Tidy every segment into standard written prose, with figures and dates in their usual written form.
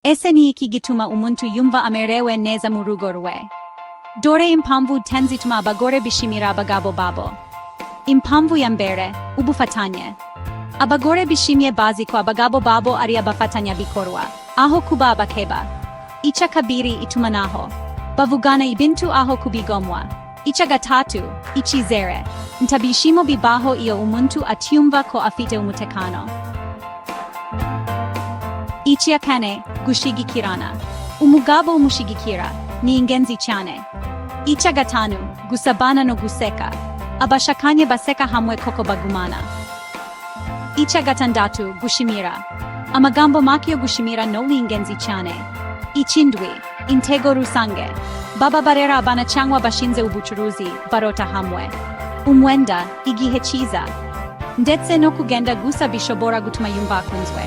Ese ni ikigituma umuntu yumva amerewe neza mu rugo rwe. Dore impamvu zituma abagore bishimira abagabo babo. Impamvu ya mbere, ubufatanye. Abagore bishimiye bazi ko abagabo babo ari abafatanyabikorwa, aho kuba abakeba. Icya kabiri, itumanaho. Bavugana ibintu aho kubigomwa. Icya gatatu, icyizere. Ntabishimo bibaho iyo umuntu atyumva ko afite umutekano. Icya kane, gushigikirana. Umugabo umushigikira ni ingenzi cyane. Icya gatanu, gusabana no guseka. Abashakanye baseka hamwe koko bagumana. Icya gatandatu, gushimira. Amagambo make yo gushimira no ni ingenzi cyane. Icy'indwi, intego rusange. Baba barera abana cyangwa bashinze ubucuruzi barota hamwe. Umwenda, igihe cyiza. Ndetse no kugenda gusa bishobora gutuma yumva akunzwe.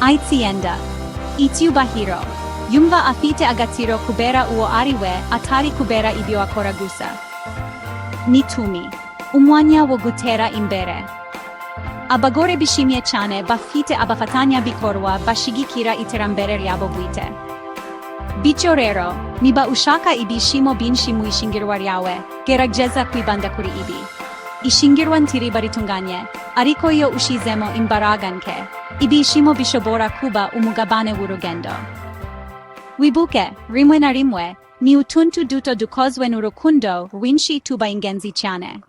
Itsinda. Icyubahiro. Yumva afite agaciro kubera uwo ari we atari kubera ibyo akora gusa. N'itumi. Umwanya wo gutera imbere. Abagore bishimiye cyane bafite abafatanyabikorwa bashigikira iterambere ryabo bwite. Bityo rero, niba ushaka ibyishimo byinshi mu ishingirwa ryawe, gerageza kwibanda kuri ibi. Ishingirwa ntiriba ritunganye, ariko iyo ushizemo imbaraga nke, ibyishimo bishobora kuba umugabane w'urugendo. Wibuke, rimwe na rimwe, ni utuntu duto dukozwe n'urukundo rwinshi tuba ingenzi cyane.